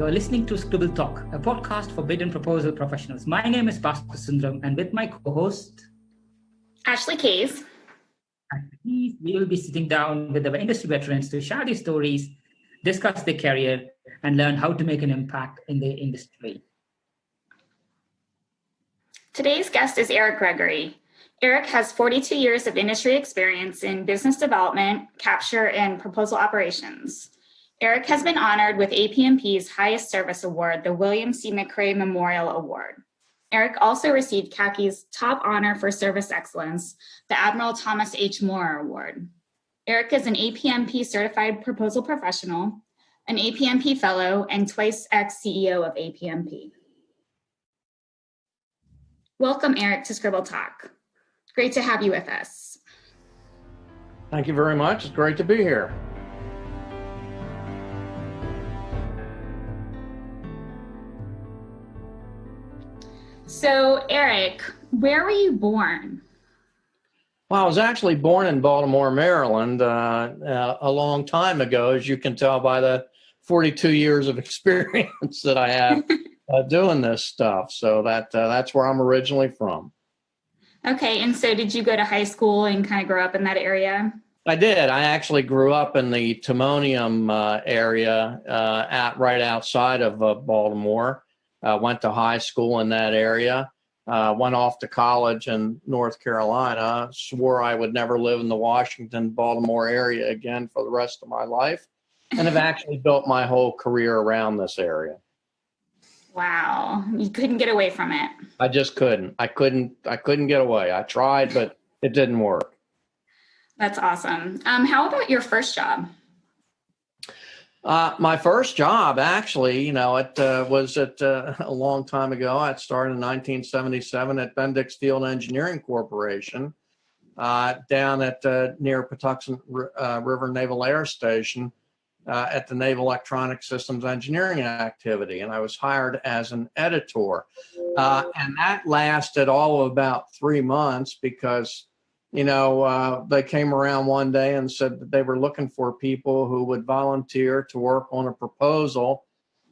You are listening to Scribble Talk, a podcast for bid and proposal professionals. My name is Baskar Sundaram, and with my co-host, Ashley Case. We will be sitting down with our industry veterans to share their stories, discuss their career, and learn how to make an impact in the industry. Today's guest is Eric Gregory. Eric has 42 years of industry experience in business development, capture, and proposal operations. Eric has been honored with APMP's highest service award, the William C. McCrae Memorial Award. Eric also received CACI's top honor for service excellence, the Admiral Thomas H Award. Eric is an APMP-certified proposal professional, an APMP Fellow, and twice ex-CEO of APMP. Welcome, Eric, to Scribble Talk. Great to have you with us. Thank you very much. It's great to be here. So, Eric, where were you born? Well, I was actually born in Baltimore, Maryland, a long time ago, as you can tell by the 42 years of experience that I have doing this stuff. So that's where I'm originally from. Okay, and so did you go to high school and kind of grow up in that area? I did. I actually grew up in the Timonium area right outside of Baltimore. Went to high school in that area. Went off to college in North Carolina. Swore I would never live in the Washington, Baltimore area again for the rest of my life. And have actually built my whole career around this area. Wow. You couldn't get away from it. I just couldn't. I couldn't get away. I tried, but it didn't work. That's awesome. How about your first job? My first job, actually, it was a long time ago. I started in 1977 at Bendix Field Engineering Corporation down at near Patuxent River Naval Air Station at the Naval Electronic Systems Engineering activity. And I was hired as an editor. And that lasted all of about 3 months because they came around one day and said that they were looking for people who would volunteer to work on a proposal.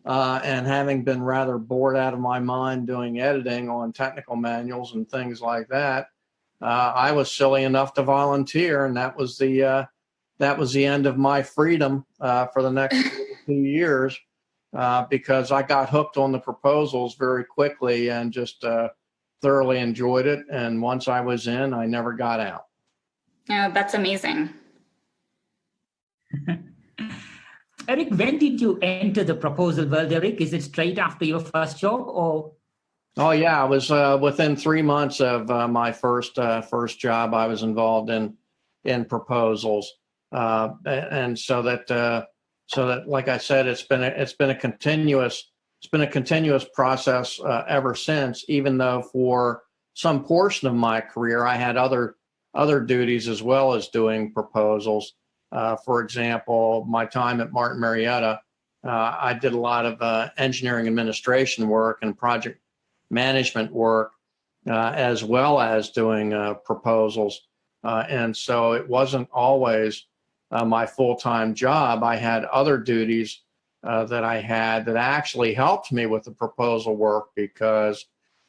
And having been rather bored out of my mind doing editing on technical manuals and things like that, I was silly enough to volunteer, and that was the end of my freedom for the next 2 years because I got hooked on the proposals very quickly and just thoroughly enjoyed it. And once I was in, I never got out. Oh, that's amazing. Eric, when did you enter the proposal world, Eric? Is it straight after your first job or? Oh, yeah. I was within 3 months of my first job. I was involved in proposals. And so that, like I said, it's been a continuous process ever since, even though for some portion of my career, I had other duties as well as doing proposals. For example, my time at Martin Marietta, I did a lot of engineering administration work and project management work, as well as doing proposals. And so it wasn't always my full-time job. I had other duties that I had that actually helped me with the proposal work because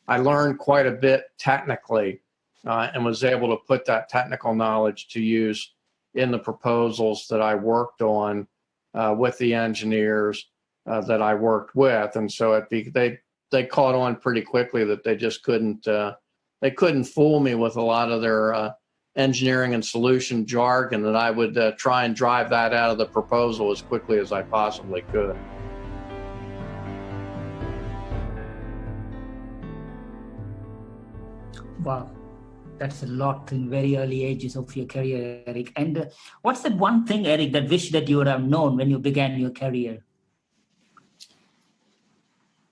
I learned quite a bit technically and was able to put that technical knowledge to use in the proposals that I worked on with the engineers that I worked with. And so they caught on pretty quickly that they just couldn't fool me with a lot of their engineering and solution jargon, that I would try and drive that out of the proposal as quickly as I possibly could. Wow, that's a lot in very early ages of your career, Eric. And what's that one thing, Eric, that wish that you would have known when you began your career?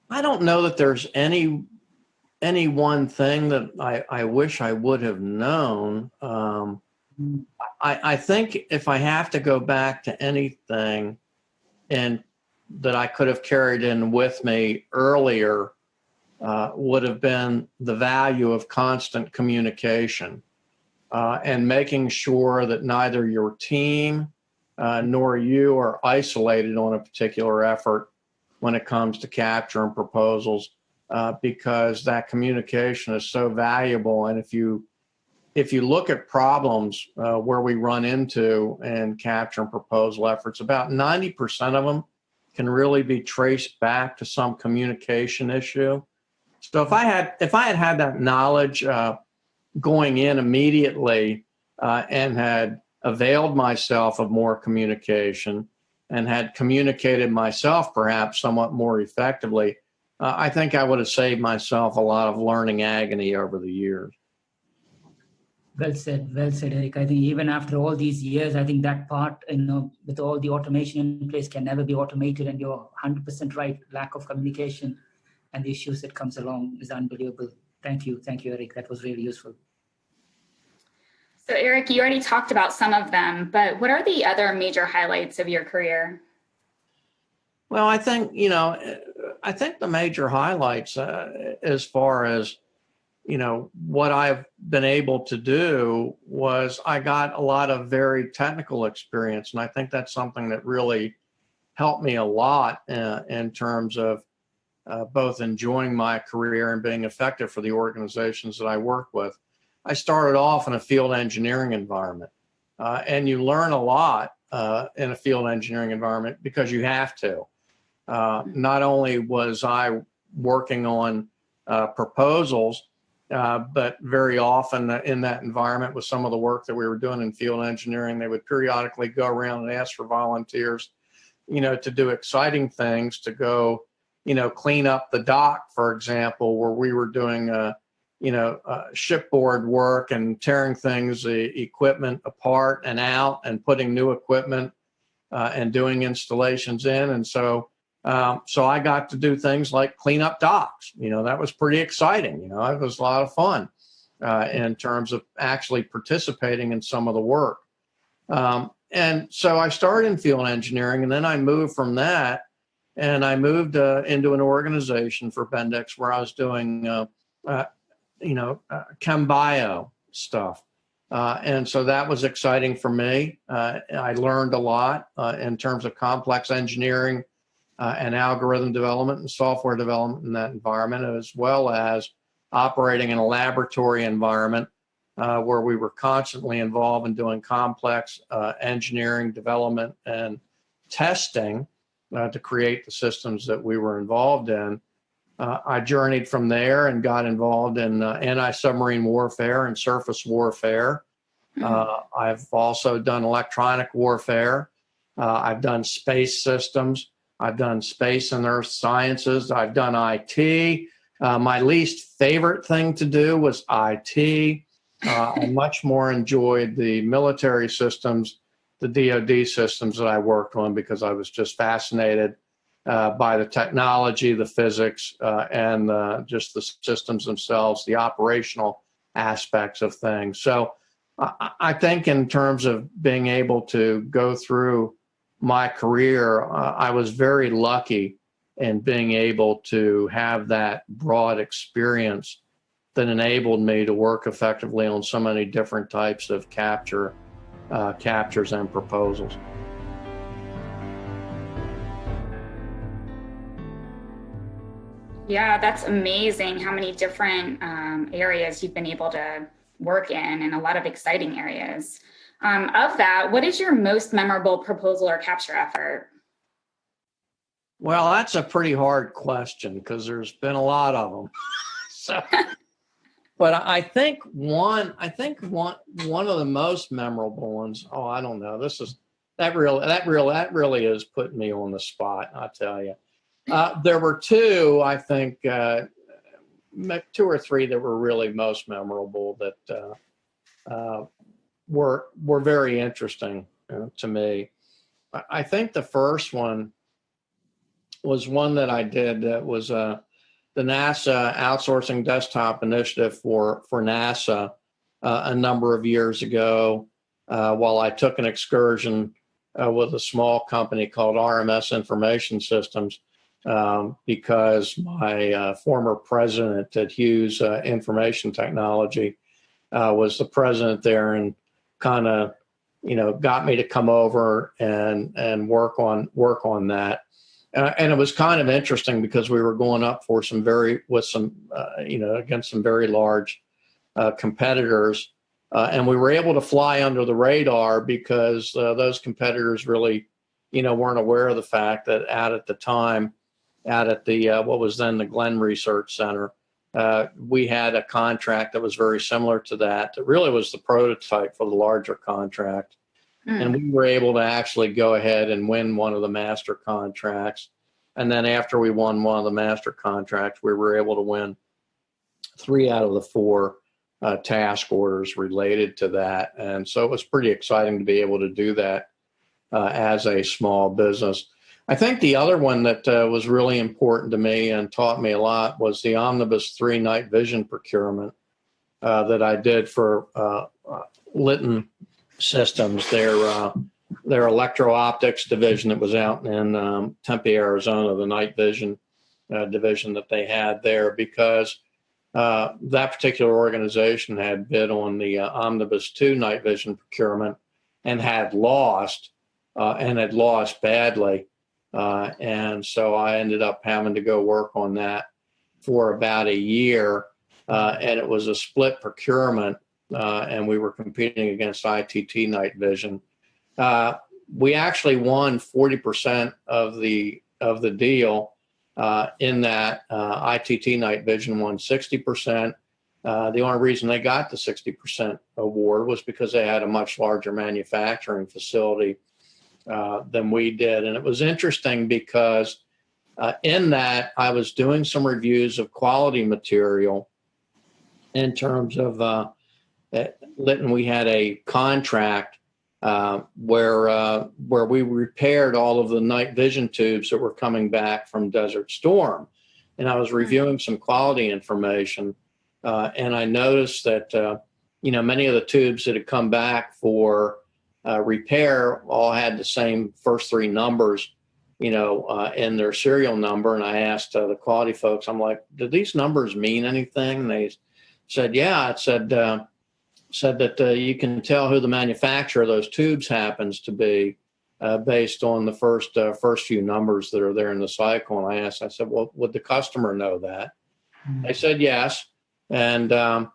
I don't know that there's any one thing that I wish I would have known. I think if I have to go back to anything and that I could have carried in with me earlier, would have been the value of constant communication and making sure that neither your team nor you are isolated on a particular effort, when it comes to capture and proposals, because that communication is so valuable. And if you look at problems where we run into in capture and proposal efforts, about 90% of them can really be traced back to some communication issue. So if I had that knowledge going in immediately and had availed myself of more communication and had communicated myself perhaps somewhat more effectively, I think I would have saved myself a lot of learning agony over the years. Well said, Eric. I think even after all these years, I think that part, with all the automation in place, can never be automated. And you're 100% right. Lack of communication and the issues that comes along is unbelievable. Thank you, Eric. That was really useful. So, Eric, you already talked about some of them, but what are the other major highlights of your career? Well, I think the major highlights as far as what I've been able to do was I got a lot of very technical experience. And I think that's something that really helped me a lot in terms of both enjoying my career and being effective for the organizations that I work with. I started off in a field engineering environment, and you learn a lot in a field engineering environment because you have to. Not only was I working on proposals, but very often in that environment with some of the work that we were doing in field engineering, they would periodically go around and ask for volunteers, to do exciting things, to go, clean up the dock, for example, where we were doing, shipboard work and tearing things, the equipment apart and out and putting new equipment and doing installations in. And so I got to do things like clean up docks. That was pretty exciting. It was a lot of fun in terms of actually participating in some of the work. And so I started in field engineering, and then I moved from that, and I moved into an organization for Bendix where I was doing, chem bio stuff. And so that was exciting for me. I learned a lot in terms of complex engineering and algorithm development and software development in that environment, as well as operating in a laboratory environment where we were constantly involved in doing complex engineering, development, and testing to create the systems that we were involved in. I journeyed from there and got involved in anti-submarine warfare and surface warfare. I've also done electronic warfare. I've done space systems. I've done space and earth sciences. I've done IT. My least favorite thing to do was IT. I much more enjoyed the military systems, the DoD systems that I worked on, because I was just fascinated by the technology, the physics, and just the systems themselves, the operational aspects of things. So I think in terms of being able to go through my career, I was very lucky in being able to have that broad experience that enabled me to work effectively on so many different types of captures and proposals. Yeah, that's amazing how many different areas you've been able to work in, and a lot of exciting areas. Of that, what is your most memorable proposal or capture effort? Well, that's a pretty hard question because there's been a lot of them. But I think one of the most memorable ones. Oh, I don't know. That really is putting me on the spot. I tell you, there were two. I think 2 or 3 that were really most memorable that were very interesting to me. I think the first one was one that I did that was the NASA outsourcing desktop initiative for NASA a number of years ago, while I took an excursion with a small company called RMS Information Systems, because my former president at Hughes Information Technology was the president there, and kind of, got me to come over and work on that. And it was kind of interesting because we were going up for against some very large competitors. And we were able to fly under the radar because those competitors really, weren't aware of the fact that out at the what was then the Glenn Research Center, we had a contract that was very similar to that. That really was the prototype for the larger contract. And we were able to actually go ahead and win one of the master contracts. And then after we won one of the master contracts, we were able to win 3 out of the 4 task orders related to that. And so it was pretty exciting to be able to do that as a small business. I think the other one that was really important to me and taught me a lot was the Omnibus 3 night vision procurement that I did for Litton Systems, their electro-optics division that was out in Tempe, Arizona, the night vision division that they had there, because that particular organization had bid on the Omnibus 2 night vision procurement and had lost badly. And so I ended up having to go work on that for about a year. And it was a split procurement. And we were competing against ITT Night Vision. We actually won 40% of the deal in that ITT Night Vision won 60%. The only reason they got the 60% award was because they had a much larger manufacturing facility than we did. And it was interesting because in that I was doing some reviews of quality material in terms of at Litton. We had a contract where we repaired all of the night vision tubes that were coming back from Desert Storm. And I was reviewing some quality information, and I noticed that, many of the tubes that had come back for repair all had the same first 3 numbers, in their serial number. And I asked the quality folks, I'm like, do these numbers mean anything? And they said, yeah. It said that you can tell who the manufacturer of those tubes happens to be based on the first few numbers that are there in the cycle. And I said, well, would the customer know that? They said yes. And so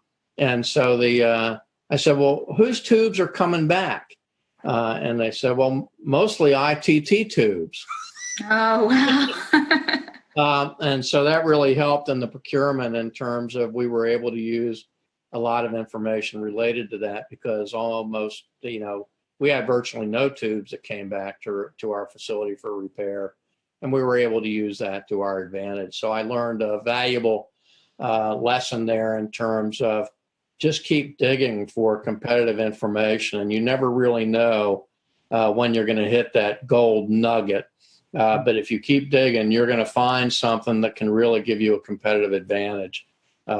I said, well, whose tubes are coming back? And they said, well, mostly ITT tubes. Oh, wow. And so that really helped in the procurement in terms of we were able to use a lot of information related to that, because almost, we had virtually no tubes that came back to our facility for repair, and we were able to use that to our advantage. So I learned a valuable lesson there in terms of just keep digging for competitive information, and you never really know when you're going to hit that gold nugget. But if you keep digging, you're going to find something that can really give you a competitive advantage.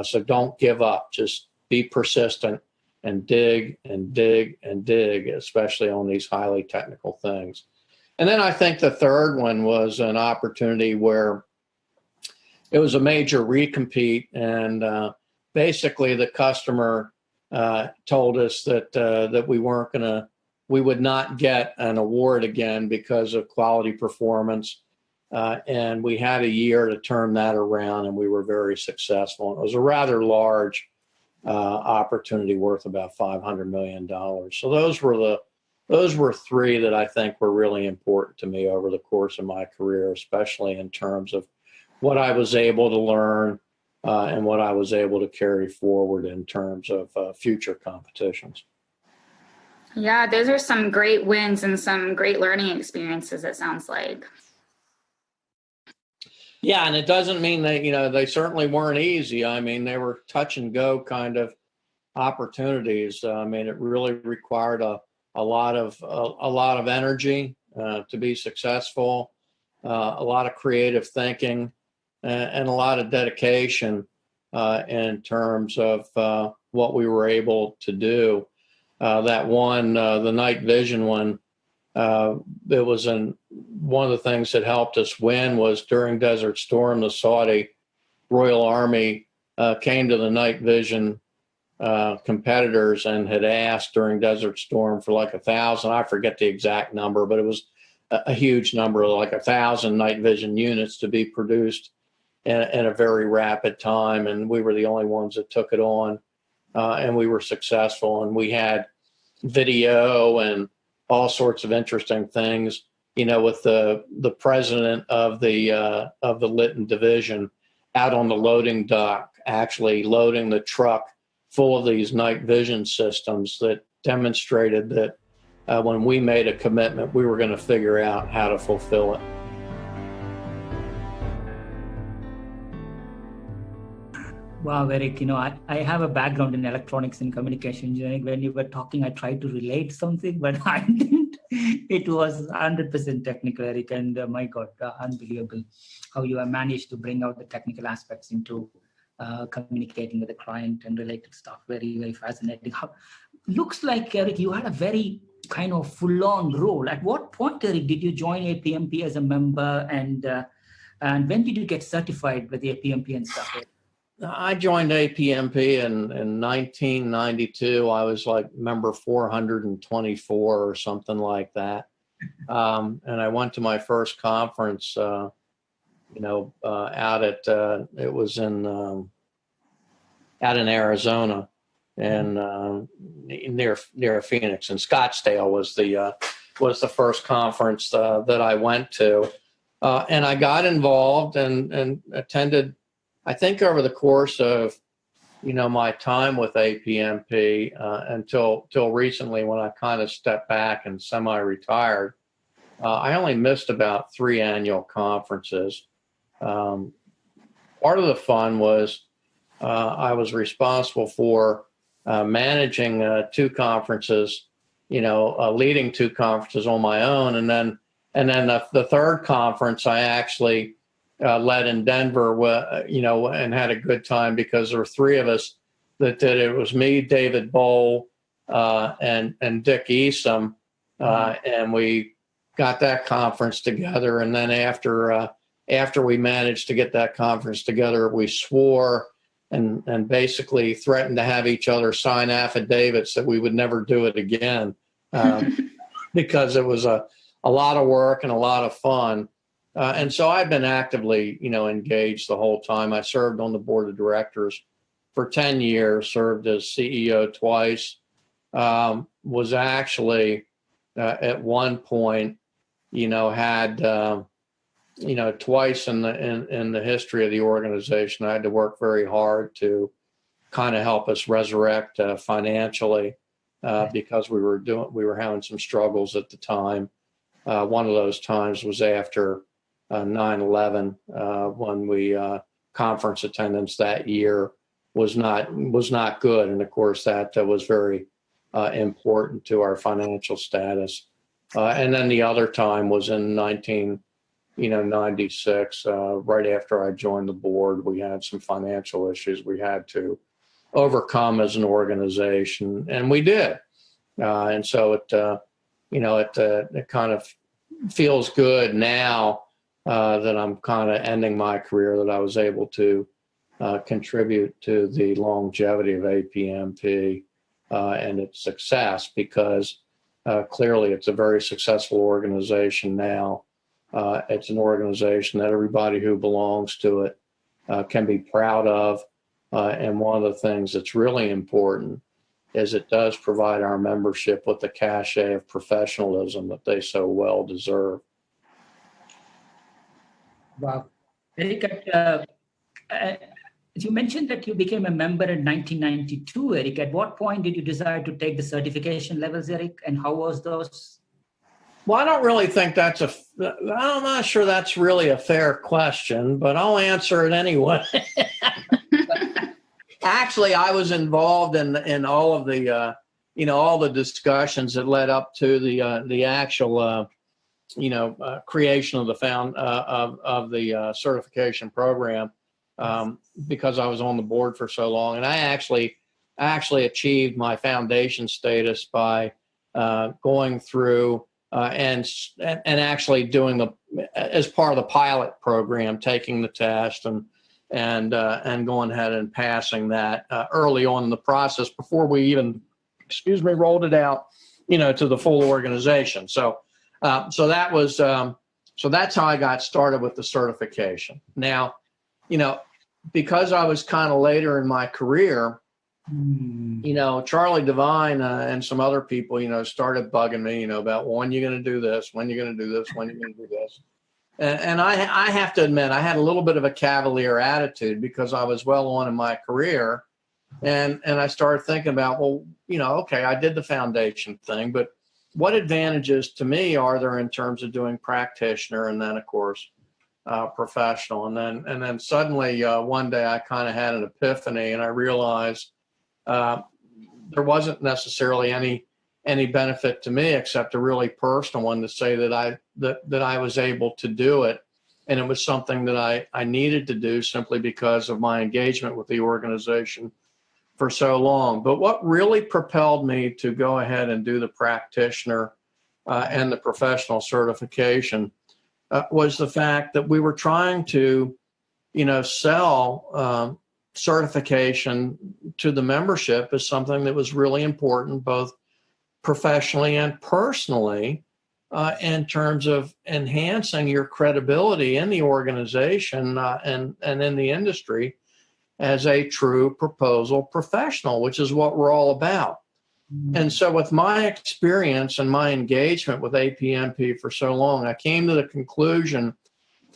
So don't give up. Just be persistent and dig and dig and dig, especially on these highly technical things. And then I think the third one was an opportunity where it was a major recompete, and basically the customer told us that we would not get an award again because of quality performance. And we had a year to turn that around, and we were very successful. And it was a rather large opportunity worth about $500 million. So those were 3 that I think were really important to me over the course of my career, especially in terms of what I was able to learn and what I was able to carry forward in terms of future competitions. Yeah, those are some great wins and some great learning experiences, it sounds like. Yeah, and it doesn't mean that, they certainly weren't easy. I mean, they were touch and go kind of opportunities. I mean, it really required a lot of energy to be successful, a lot of creative thinking, and a lot of dedication in terms of what we were able to do. That one, the night vision one, it was one of the things that helped us win was during Desert Storm, the Saudi Royal Army came to the night vision competitors and had asked during Desert Storm for like 1,000. I forget the exact number, but it was a huge number, like 1,000 night vision units to be produced in a very rapid time. And we were the only ones that took it on, and we were successful. And we had video and all sorts of interesting things, with the president of the Lytton division out on the loading dock, actually loading the truck full of these night vision systems that demonstrated that when we made a commitment, we were going to figure out how to fulfill it. Wow, Eric, I have a background in electronics and communication engineering. When you were talking, I tried to relate something, but I didn't. It was 100% technical, Eric, and my God, unbelievable how you have managed to bring out the technical aspects into communicating with the client and related stuff. Very, very fascinating. Looks like, Eric, you had a very kind of full-on role. At what point, Eric, did you join APMP as a member, and when did you get certified with the APMP and stuff? I joined APMP in 1992. I was like member 424 or something like that. And I went to my first conference, out at, it was out in Arizona, and near Phoenix, and Scottsdale was the first conference that I went to. And I got involved and attended, I think, over the course of, my time with APMP until recently, when I kind of stepped back and semi-retired. I only missed about 3 annual conferences. Part of the fun was I was responsible for managing 2 conferences, leading 2 conferences on my own, and then the third conference I actually led in Denver, and had a good time because there were 3 of us that did it. It was me, David Bowl, and Dick Easom, and we got that conference together. And then after we managed to get that conference together, we swore and basically threatened to have each other sign affidavits that we would never do it again, because it was a lot of work and a lot of fun. And so I've been actively, engaged the whole time. I served on the board of directors for 10 years, served as CEO twice, was actually at one point, had, twice in the history of the organization, I had to work very hard to kind of help us resurrect financially, because we were having some struggles at the time. One of those times was after 9/11, when we conference attendance that year was not good, and of course that was very important to our financial status. And then the other time was in 1996, right after I joined the board. We had some financial issues we had to overcome as an organization, and we did. And so it kind of feels good now that I'm kind of ending my career, that I was able to contribute to the longevity of APMP and its success, because clearly it's a very successful organization now. It's an organization that everybody who belongs to it can be proud of. And one of the things that's really important is it does provide our membership with the cachet of professionalism that they so well deserve. Wow. Eric, you mentioned that you became a member in 1992, Eric. At what point did you decide to take the certification levels, Eric, and how was those? Well, I don't really think I'm not sure that's really a fair question, but I'll answer it anyway. Actually, I was involved in all of the, all the discussions that led up to the actual, creation of the certification program, because I was on the board for so long. And I actually achieved my foundation status by going through and actually doing as part of the pilot program, taking the test and going ahead and passing that early on in the process before we even, rolled it out, to the full organization. So So that's how I got started with the certification. Now, because I was kind of later in my career, Charlie Devine and some other people, started bugging me, about when you're going to do this, when you're going to do this, when you're going to do this. And I have to admit, I had a little bit of a cavalier attitude because I was well on in my career. And I started thinking about, okay, I did the foundation thing, but what advantages to me are there in terms of doing practitioner and then, of course, professional? And then suddenly one day I kind of had an epiphany and I realized there wasn't necessarily any benefit to me except a really personal one to say that I was able to do it. And it was something that I needed to do simply because of my engagement with the organization for so long. But what really propelled me to go ahead and do the practitioner and the professional certification was the fact that we were trying to, sell certification to the membership as something that was really important, both professionally and personally, in terms of enhancing your credibility in the organization and in the industry as a true proposal professional, which is what we're all about. And so with my experience and my engagement with APMP for so long, I came to the conclusion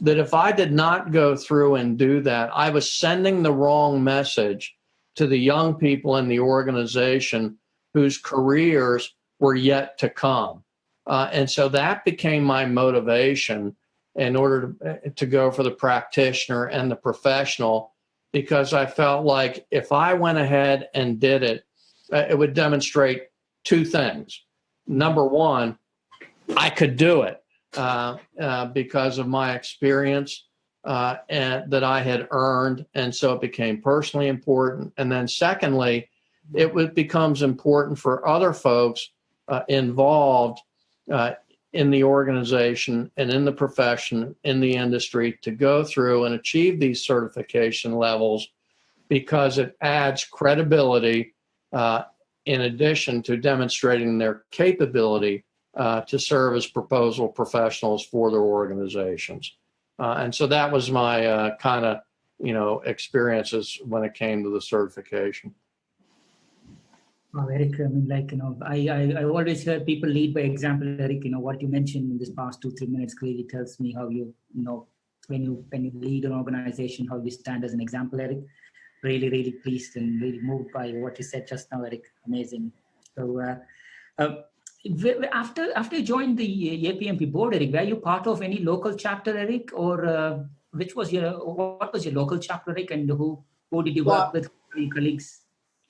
that if I did not go through and do that, I was sending the wrong message to the young people in the organization whose careers were yet to come. And so that became my motivation in order to go for the practitioner and the professional, because I felt like if I went ahead and did it, it would demonstrate two things. Number one, I could do it because of my experience and that I had earned, and so it became personally important. And then secondly, it becomes important for other folks involved in the organization and in the profession, in the industry, to go through and achieve these certification levels, because it adds credibility in addition to demonstrating their capability to serve as proposal professionals for their organizations. And so that was my kind of, experiences when it came to the certification. Oh, Eric, I mean, I always hear people lead by example. Eric, what you mentioned in this past 2-3 minutes clearly tells me how when you lead an organization, how you stand as an example, Eric. Really, really pleased and really moved by what you said just now, Eric. Amazing. So after you joined the APMP board, Eric, were you part of any local chapter, Eric, or what was your local chapter, Eric, and who did you work with, your colleagues?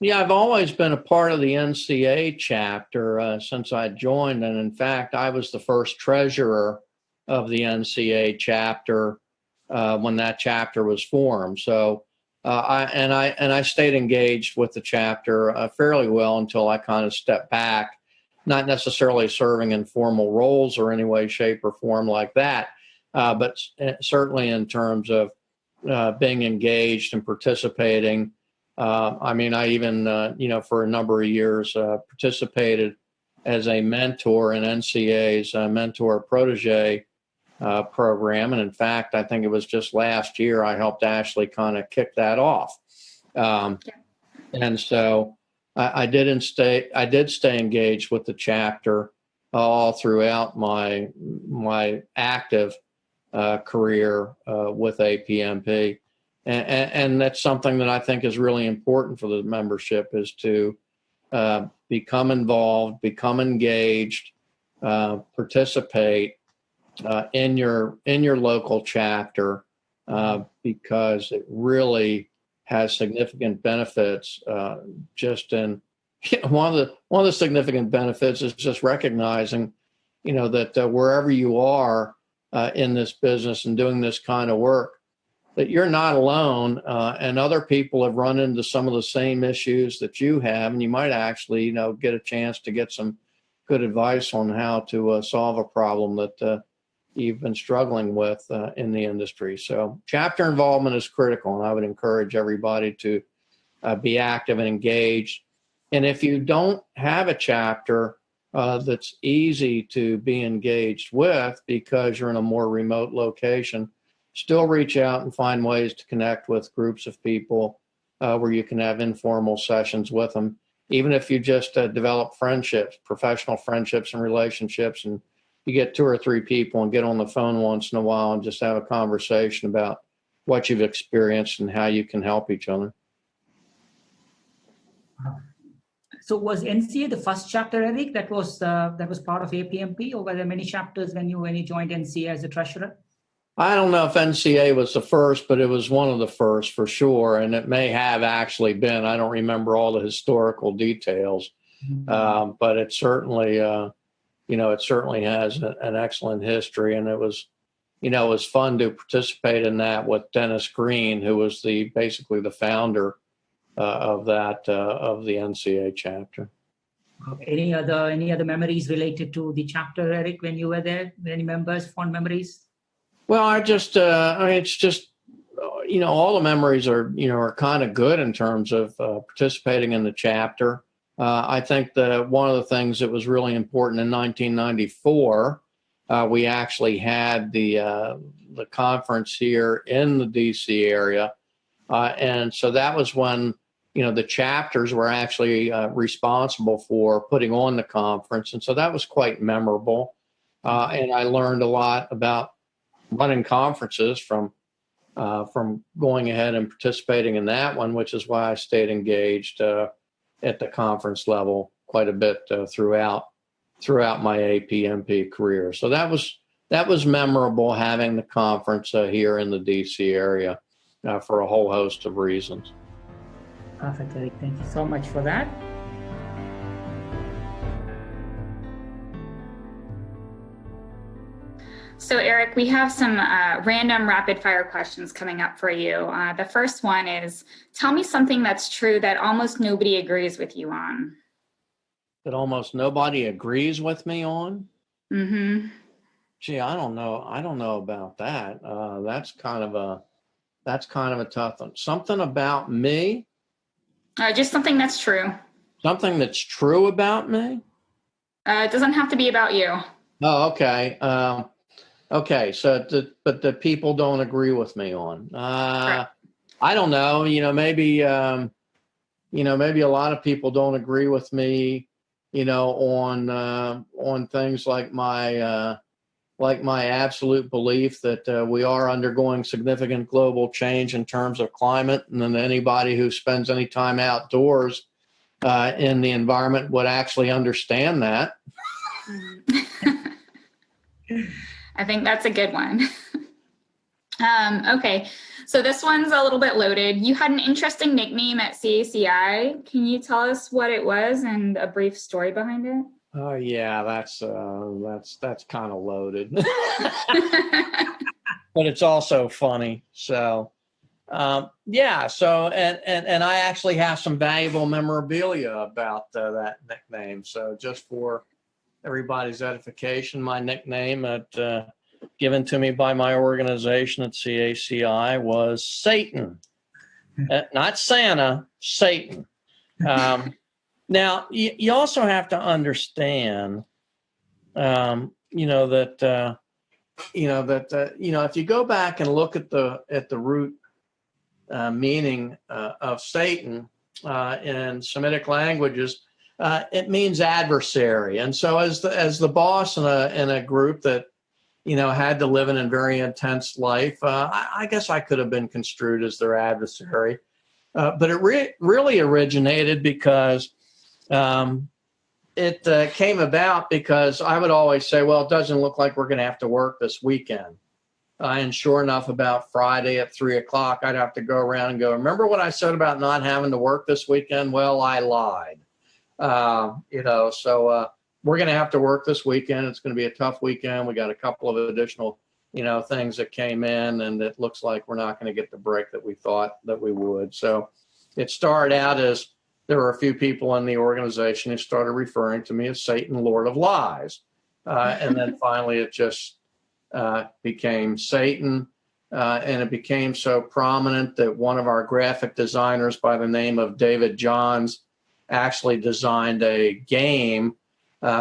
Yeah, I've always been a part of the NCA chapter since I joined. And in fact, I was the first treasurer of the NCA chapter when that chapter was formed. So I stayed engaged with the chapter fairly well until I kind of stepped back, not necessarily serving in formal roles or any way, shape, or form like that, but certainly in terms of being engaged and participating. I even, for a number of years, participated as a mentor in NCA's mentor protege program. And in fact, I think it was just last year I helped Ashley kind of kick that off. And so I did stay engaged with the chapter all throughout my active career with APMP. And that's something that I think is really important for the membership, is to become involved, become engaged, participate in your local chapter, because it really has significant benefits. Just in one of the significant benefits is just recognizing, that wherever you are in this business and doing this kind of work, that you're not alone, and other people have run into some of the same issues that you have, and you might actually, get a chance to get some good advice on how to solve a problem that you've been struggling with in the industry. So chapter involvement is critical, and I would encourage everybody to be active and engaged. And if you don't have a chapter, that's easy to be engaged with because you're in a more remote location, still reach out and find ways to connect with groups of people where you can have informal sessions with them, even if you just develop friendships, professional friendships and relationships, and you get 2 or 3 people and get on the phone once in a while and just have a conversation about what you've experienced and how you can help each other. So was NCA the first chapter, Eric, that was part of APMP, or were there many chapters when you joined NCA as a treasurer? I don't know if NCA was the first, but it was one of the first for sure, and it may have actually been. I don't remember all the historical details, but it certainly, it certainly has an excellent history, and it was fun to participate in that with Dennis Green, who was basically the founder of the NCA chapter. Any other memories related to the chapter, Eric, when you were there? Any fond memories? Well, it's just, all the memories are kind of good in terms of participating in the chapter. I think that one of the things that was really important in 1994, we actually had the conference here in the DC area. And so that was when, the chapters were actually responsible for putting on the conference. And so that was quite memorable. And I learned a lot about running conferences from going ahead and participating in that one, which is why I stayed engaged at the conference level quite a bit throughout my APMP career. So that was memorable, having the conference here in the DC area for a whole host of reasons. Perfect, Eric. Thank you so much for that. So Eric, we have some random rapid fire questions coming up for you. The first one is, tell me something that's true that almost nobody agrees with you on. That almost nobody agrees with me on? Mm-hmm. Gee, I don't know about that. That's kind of a tough one. Something about me? Just something that's true. Something that's true about me? It doesn't have to be about you. Oh, okay. Okay, so but the people don't agree with me on. Right. I don't know. Maybe a lot of people don't agree with me. On things like my absolute belief that we are undergoing significant global change in terms of climate, and then anybody who spends any time outdoors in the environment would actually understand that. I think that's a good one. Okay, so this one's a little bit loaded. You had an interesting nickname at CACI. Can you tell us what it was and a brief story behind it? Oh yeah, that's kind of loaded, but it's also funny. So yeah. So and I actually have some valuable memorabilia about that nickname. So just for everybody's edification, my nickname given to me by my organization at CACI was Satan, not Santa, Satan. Now, you also have to understand, that if you go back and look at the root meaning of Satan in Semitic languages, it means adversary. And so as the boss in a group that, had to live in a very intense life, I guess I could have been construed as their adversary. But it really originated because it came about because I would always say, well, it doesn't look like we're going to have to work this weekend. And sure enough, about Friday at 3:00, I'd have to go around and go, remember what I said about not having to work this weekend? Well, I lied. So we're going to have to work this weekend. It's going to be a tough weekend. We got a couple of additional, things that came in, and it looks like we're not going to get the break that we thought that we would. So it started out as there were a few people in the organization who started referring to me as Satan, Lord of Lies. And then finally it just became Satan. And it became so prominent that one of our graphic designers by the name of David Johns actually designed a game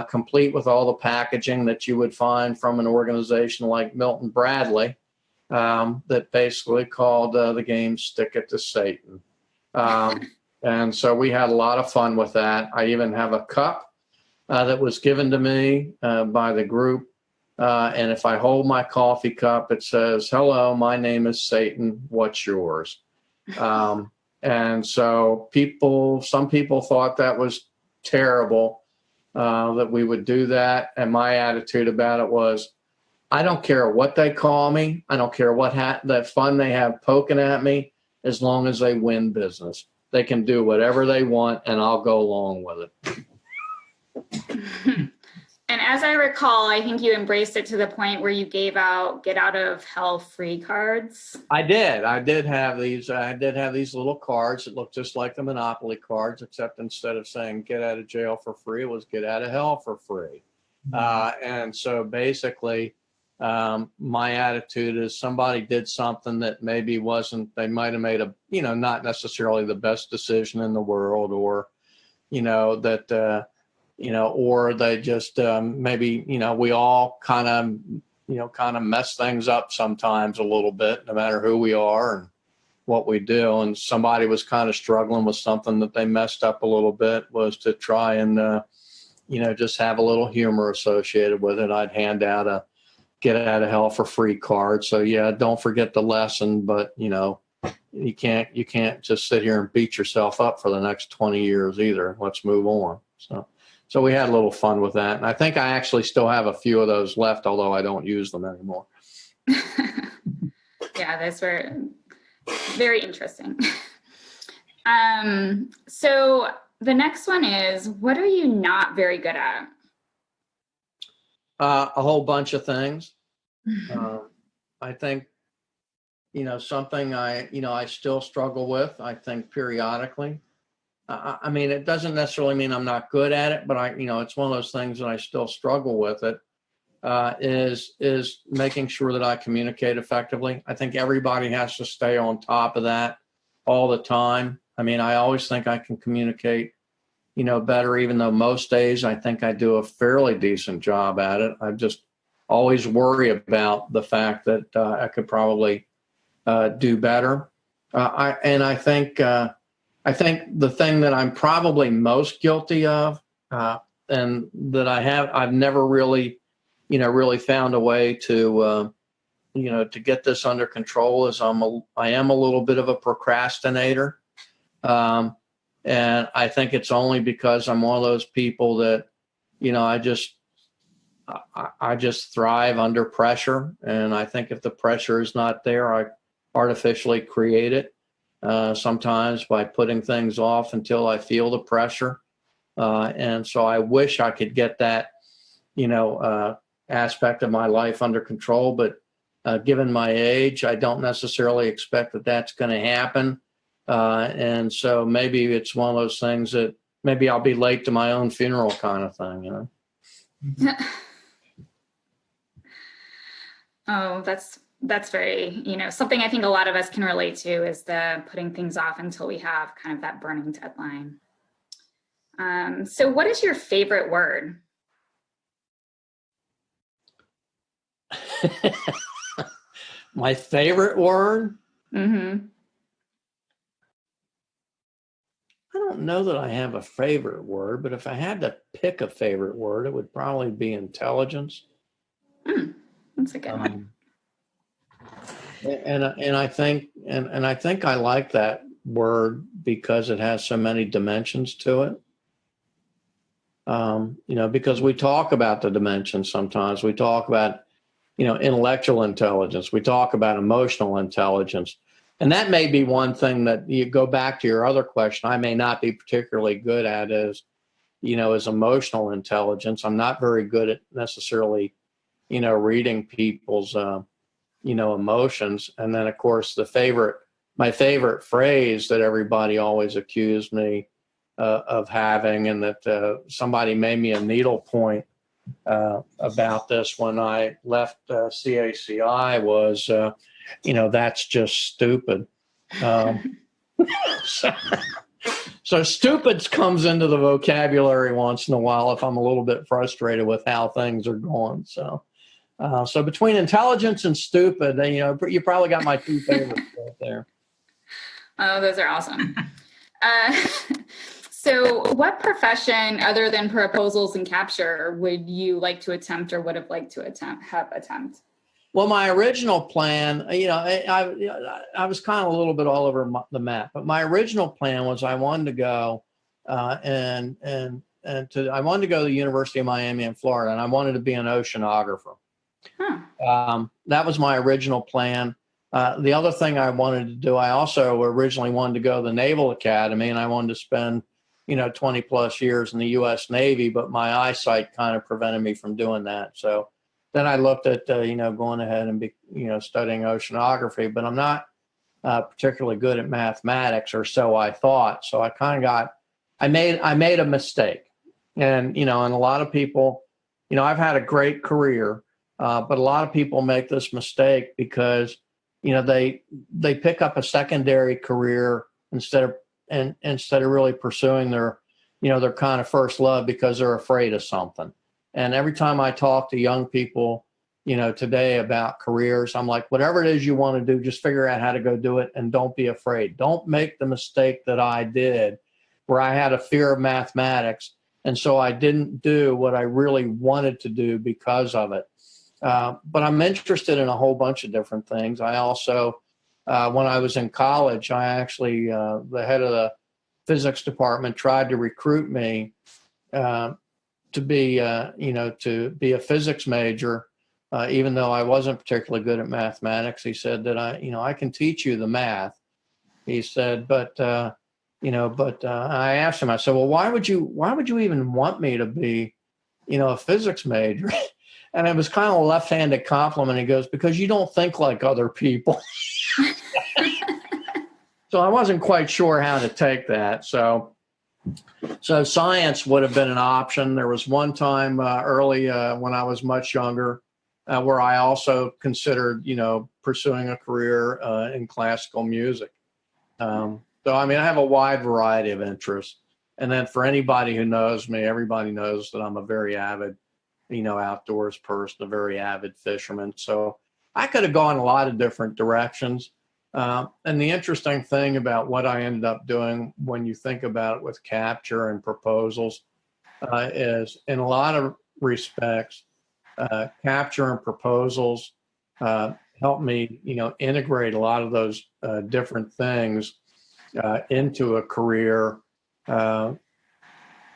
complete with all the packaging that you would find from an organization like Milton Bradley, that basically called the game Stick It to Satan. And so we had a lot of fun with that. I even have a cup that was given to me by the group. And if I hold my coffee cup, it says, "Hello, my name is Satan. What's yours?" And so some people thought that was terrible, that we would do that. And my attitude about it was, I don't care what they call me. I don't care what that fun they have poking at me, as long as they win business. They can do whatever they want, and I'll go along with it. And as I recall, I think you embraced it to the point where you gave out get out of hell free cards. I did have these little cards that looked just like the Monopoly cards, except instead of saying get out of jail for free, it was get out of hell for free. And so basically, my attitude is somebody did something that maybe they might have made not necessarily the best decision in the world, or, or they just maybe, we all kind of mess things up sometimes a little bit, no matter who we are and what we do. And somebody was kind of struggling with something that they messed up a little bit, was to try and, just have a little humor associated with it. I'd hand out a get out of hell for free card. So yeah, don't forget the lesson, but you can't just sit here and beat yourself up for the next 20 years either. Let's move on. So we had a little fun with that. And I think I actually still have a few of those left, although I don't use them anymore. Yeah, those were very interesting. So the next one is, what are you not very good at? A whole bunch of things. I think, something I still struggle with, I think periodically. I mean, it doesn't necessarily mean I'm not good at it, but it's one of those things that I still struggle with it, is making sure that I communicate effectively. I think everybody has to stay on top of that all the time. I mean, I always think I can communicate, better, even though most days I think I do a fairly decent job at it. I just always worry about the fact that I could probably do better. I think the thing that I'm probably most guilty of, and that I've never really, really found a way to, to get this under control, is I am a little bit of a procrastinator. And I think it's only because I'm one of those people that, I just thrive under pressure. And I think if the pressure is not there, I artificially create it. Sometimes by putting things off until I feel the pressure. And so I wish I could get that, aspect of my life under control. But given my age, I don't necessarily expect that that's going to happen. And so maybe it's one of those things that maybe I'll be late to my own funeral kind of thing, Oh, that's very, something I think a lot of us can relate to, is the putting things off until we have kind of that burning deadline. So what is your favorite word? My favorite word? Mm-hmm. I don't know that I have a favorite word, but if I had to pick a favorite word, it would probably be intelligence. That's a good one. And I think I like that word because it has so many dimensions to it. Because we talk about the dimensions sometimes. We talk about, intellectual intelligence. We talk about emotional intelligence. And that may be one thing that you go back to your other question, I may not be particularly good at is emotional intelligence. I'm not very good at necessarily, reading people's, emotions. And then, of course, my favorite phrase that everybody always accused me of having, and that somebody made me a needle point about this when I left CACI, was, that's just stupid. So stupids comes into the vocabulary once in a while if I'm a little bit frustrated with how things are going. So between intelligence and stupid, you probably got my two favorites right there. Oh, those are awesome. So what profession other than proposals and capture would you like to attempt or would have liked to attempt? Well, my original plan, I was kind of a little bit all over the map, but my original plan was I wanted to go I wanted to go to the University of Miami in Florida, and I wanted to be an oceanographer. That was my original plan. The other thing I wanted to do, I also originally wanted to go to the Naval Academy, and I wanted to spend 20 plus years in the U.S. Navy, but my eyesight kind of prevented me from doing that. So then I looked at, going ahead and studying oceanography, but I'm not particularly good at mathematics, or so I thought. So I kind of I made a mistake. And, and a lot of people, I've had a great career, but a lot of people make this mistake because, they pick up a secondary career instead of really pursuing their kind of first love because they're afraid of something. And every time I talk to young people, today about careers, I'm like, whatever it is you want to do, just figure out how to go do it and don't be afraid. Don't make the mistake that I did where I had a fear of mathematics. And so I didn't do what I really wanted to do because of it. But I'm interested in a whole bunch of different things. I also, when I was in college, I actually, the head of the physics department tried to recruit me to be a physics major, even though I wasn't particularly good at mathematics. He said that I can teach you the math. He said, but I asked him, I said, well, why would you even want me to be, a physics major? And it was kind of a left-handed compliment. He goes, because you don't think like other people. So I wasn't quite sure how to take that. So science would have been an option. There was one time early when I was much younger where I also considered, pursuing a career in classical music. So, I have a wide variety of interests. And then for anybody who knows me, everybody knows that I'm a very avid, outdoors person, a very avid fisherman. So I could have gone a lot of different directions. And the interesting thing about what I ended up doing when you think about it with capture and proposals is in a lot of respects, capture and proposals help me, integrate a lot of those different things into a career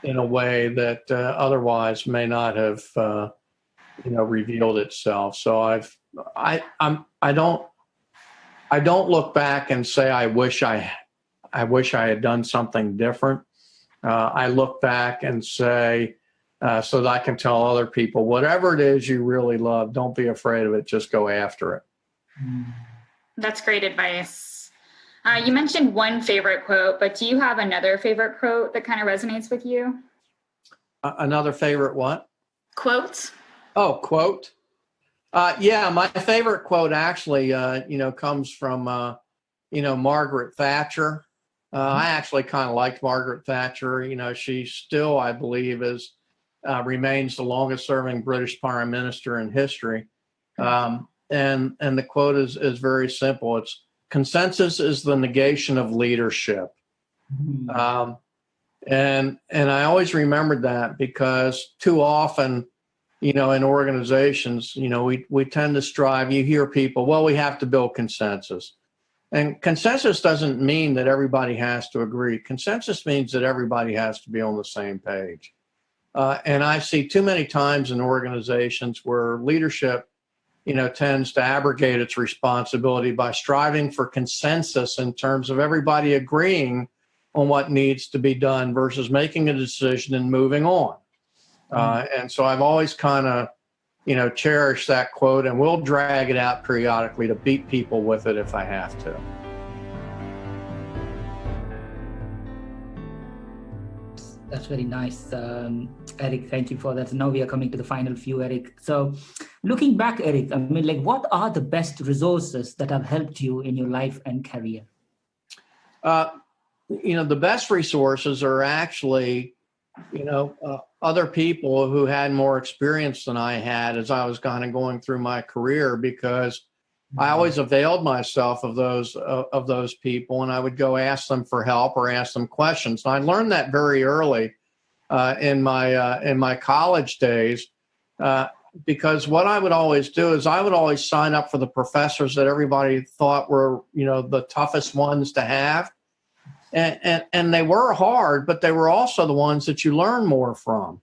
in a way that otherwise may not have, revealed itself. So I don't look back and say I wish I had done something different. I look back and say, so that I can tell other people, whatever it is you really love, don't be afraid of it. Just go after it. That's great advice. You mentioned one favorite quote, but do you have another favorite quote that kind of resonates with you? Another favorite what? Quote. Oh, quote. Yeah, my favorite quote actually, comes from, Margaret Thatcher. I actually kind of liked Margaret Thatcher. She still, I believe, remains the longest serving British prime minister in history. And the quote is very simple. It's consensus is the negation of leadership. And I always remembered that because too often, in organizations, we tend to strive, you hear people, well, we have to build consensus. And consensus doesn't mean that everybody has to agree. Consensus means that everybody has to be on the same page. And I see too many times in organizations where leadership, tends to abrogate its responsibility by striving for consensus in terms of everybody agreeing on what needs to be done versus making a decision and moving on. And so I've always kind of, cherished that quote, and we'll drag it out periodically to beat people with it if I have to. That's very nice, Eric. Thank you for that. Now we are coming to the final few, Eric. So looking back, Eric, what are the best resources that have helped you in your life and career? the best resources are actually, other people who had more experience than I had as I was kind of going through my career, because I always availed myself of those people, and I would go ask them for help or ask them questions. And I learned that very early in my college days, because what I would always do is I would always sign up for the professors that everybody thought were the toughest ones to have, and they were hard, but they were also the ones that you learn more from.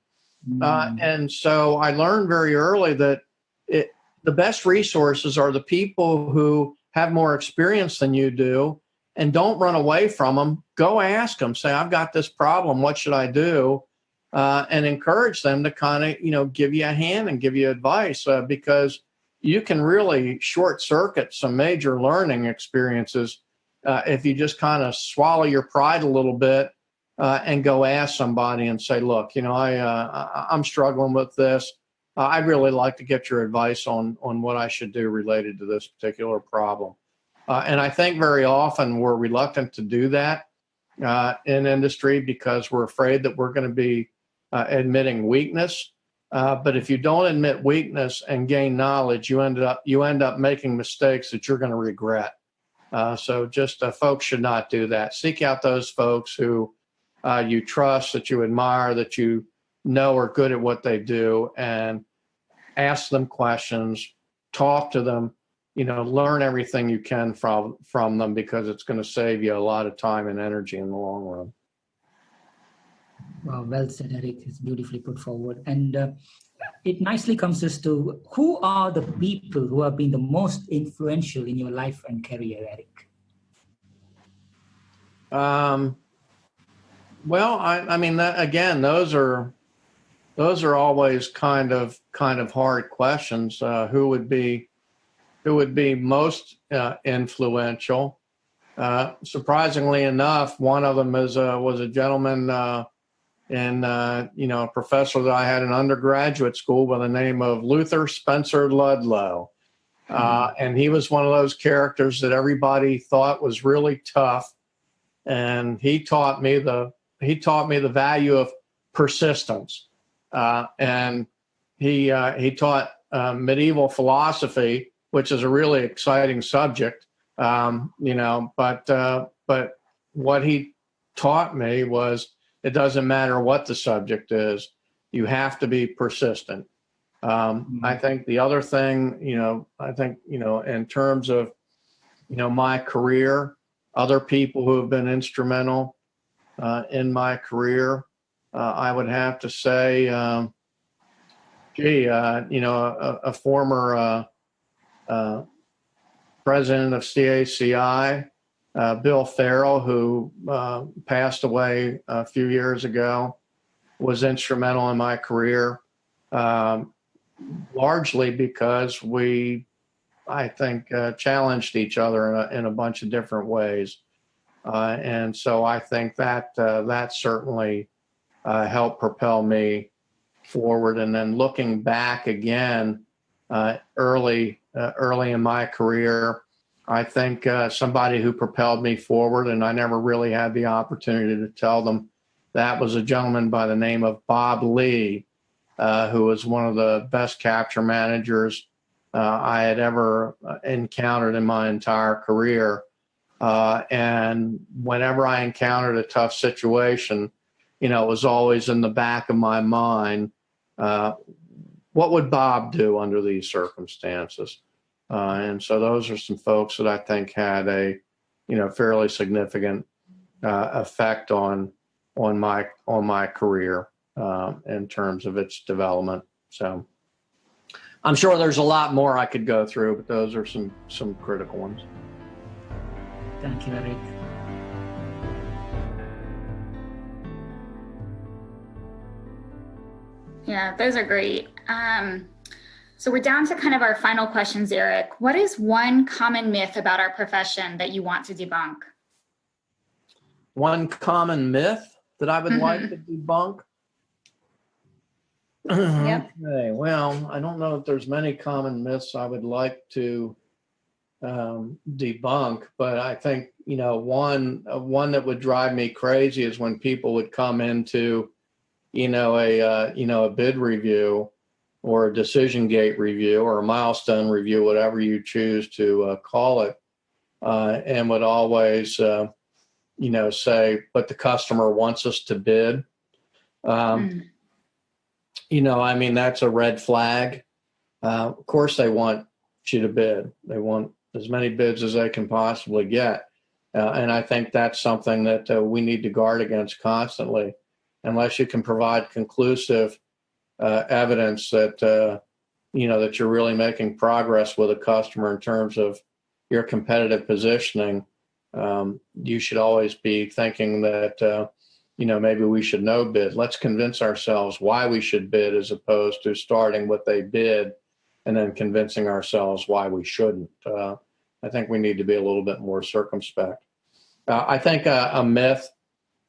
And so I learned very early that the best resources are the people who have more experience than you do, and don't run away from them. Go ask them, say, I've got this problem, what should I do? And encourage them to kind of, give you a hand and give you advice, because you can really short circuit some major learning experiences if you just kind of swallow your pride a little bit and go ask somebody and say, look, I'm struggling with this. I'd really like to get your advice on what I should do related to this particular problem. And I think very often we're reluctant to do that in industry because we're afraid that we're going to be admitting weakness. But if you don't admit weakness and gain knowledge, you end up making mistakes that you're going to regret. So just folks should not do that. Seek out those folks who you trust, that you admire, that you know are good at what they do, and ask them questions, talk to them, learn everything you can from them, because it's going to save you a lot of time and energy in the long run. Wow, well said, Eric. It's beautifully put forward. And it nicely comes as to, who are the people who have been the most influential in your life and career, Eric? Well, I mean, again, those are always kind of hard questions. Who would be most influential? Surprisingly enough, one of them was a gentleman and a professor that I had in undergraduate school by the name of Luther Spencer Ludlow. And he was one of those characters that everybody thought was really tough. And he taught me the value of persistence. And he taught medieval philosophy, which is a really exciting subject. But what he taught me was, it doesn't matter what the subject is, you have to be persistent. I think the other thing, in terms of, my career, other people who have been instrumental in my career, I would have to say, a former president of CACI, Bill Farrell, who passed away a few years ago, was instrumental in my career, largely because we, I think, challenged each other in a bunch of different ways. And so I think that certainly helped propel me forward. And then looking back again, early in my career, I think somebody who propelled me forward, and I never really had the opportunity to tell them, that was a gentleman by the name of Bob Lee, who was one of the best capture managers I had ever encountered in my entire career. And whenever I encountered a tough situation, it was always in the back of my mind, what would Bob do under these circumstances? And so those are some folks that I think had a, fairly significant effect on my career in terms of its development. So I'm sure there's a lot more I could go through, but those are some critical ones. Thank you, Eric. Yeah, those are great. So we're down to kind of our final questions, Eric. What is one common myth about our profession that you want to debunk? One common myth that I would like to debunk? Yep. Okay, well, I don't know if there's many common myths I would like to debunk, but I think, one that would drive me crazy is when people would come into, a bid review or a decision gate review or a milestone review, whatever you choose to call it, and would always, say, but the customer wants us to bid. That's a red flag. Of course, they want you to bid. They want as many bids as they can possibly get. And I think that's something that we need to guard against constantly, unless you can provide conclusive evidence that, that you're really making progress with a customer in terms of your competitive positioning. You should always be thinking that, maybe we should no bid. Let's convince ourselves why we should bid, as opposed to starting what they bid and then convincing ourselves why we shouldn't. I think we need to be a little bit more circumspect. I think a myth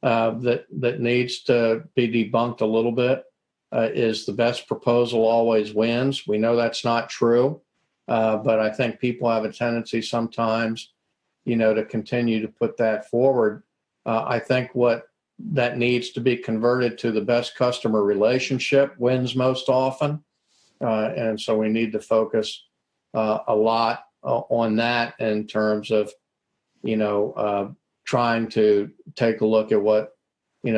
that needs to be debunked a little bit is the best proposal always wins. We know that's not true, but I think people have a tendency sometimes, to continue to put that forward. I think what that needs to be converted to the best customer relationship wins most often. And so we need to focus a lot on that in terms of, trying to take a look at what,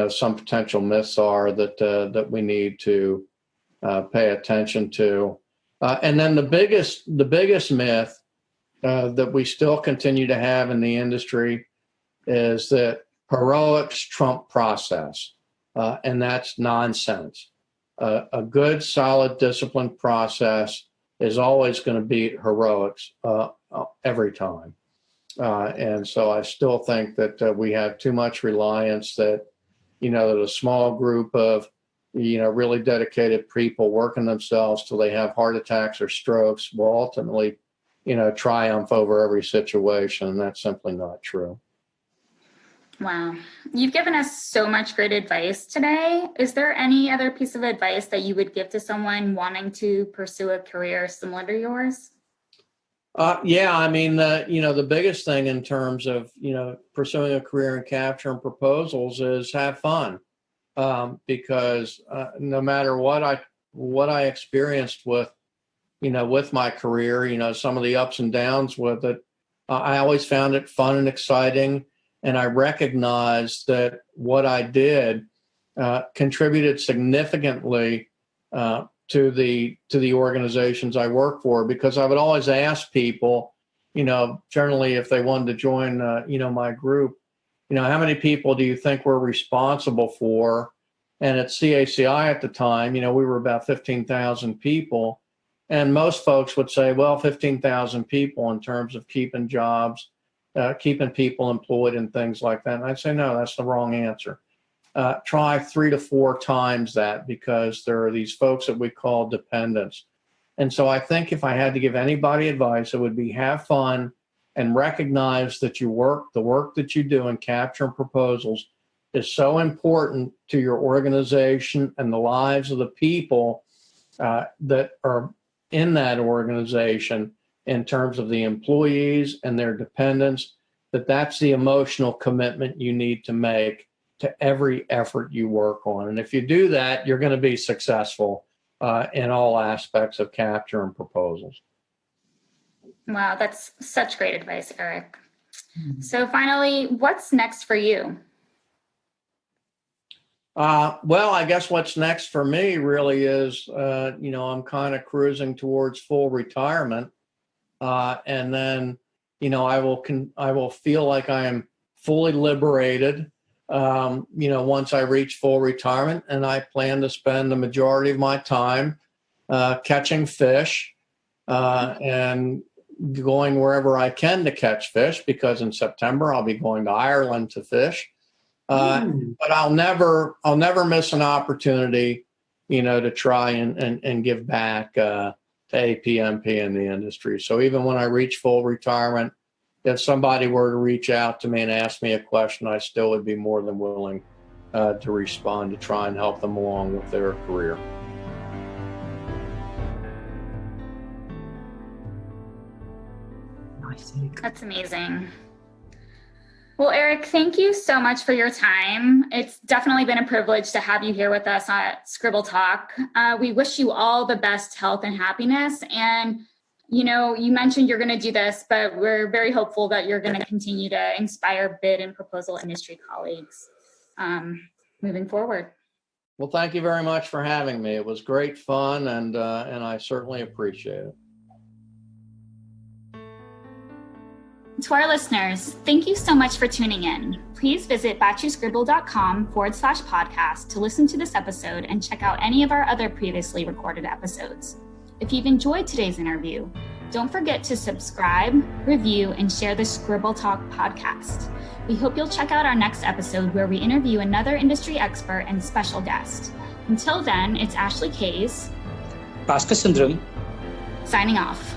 some potential myths are that we need to pay attention to. And then the biggest myth that we still continue to have in the industry is that heroics trump process. And that's nonsense. A good, solid, disciplined process is always going to beat heroics every time. And so I still think that we have too much reliance that, that a small group of, really dedicated people working themselves till they have heart attacks or strokes will ultimately, triumph over every situation. And that's simply not true. Wow. You've given us so much great advice today. Is there any other piece of advice that you would give to someone wanting to pursue a career similar to yours? The biggest thing in terms of, pursuing a career in capture and proposals is have fun. Because no matter what I experienced with my career, some of the ups and downs with it, I always found it fun and exciting. And I recognized that what I did contributed significantly to the organizations I work for, because I would always ask people, generally if they wanted to join, my group, how many people do you think we're responsible for? And at CACI at the time, we were about 15,000 people. And most folks would say, well, 15,000 people in terms of keeping jobs, keeping people employed and things like that. And I'd say, no, that's the wrong answer. Try 3 to 4 times that, because there are these folks that we call dependents. And so I think if I had to give anybody advice, it would be have fun and recognize that the work that you do in capture and proposals is so important to your organization and the lives of the people that are in that organization, in terms of the employees and their dependents, that's the emotional commitment you need to make to every effort you work on. And if you do that, you're going to be successful in all aspects of capture and proposals. Wow, that's such great advice, Eric. So finally, what's next for you? Well, I guess what's next for me really is, I'm kind of cruising towards full retirement. And then, I will feel like I am fully liberated, once I reach full retirement, and I plan to spend the majority of my time catching fish and going wherever I can to catch fish, because in September I'll be going to Ireland to fish. But I'll never miss an opportunity, to try and give back to APMP in the industry. So even when I reach full retirement, if somebody were to reach out to me and ask me a question, I still would be more than willing to respond, to try and help them along with their career. Nice. Eric. That's amazing. Well, Eric, thank you so much for your time. It's definitely been a privilege to have you here with us at Scribble Talk. We wish you all the best health and happiness. And, you know, you mentioned you're going to do this, but we're very hopeful that you're going to continue to inspire bid and proposal industry colleagues moving forward. Well, thank you very much for having me. It was great fun, and I certainly appreciate it. To our listeners, thank you so much for tuning in. Please visit batchuscribble.com/podcast to listen to this episode and check out any of our other previously recorded episodes. If you've enjoyed today's interview, don't forget to subscribe, review, and share the Scribble Talk podcast. We hope you'll check out our next episode where we interview another industry expert and special guest. Until then, it's Ashley Kays, Baskar Sundaram, signing off.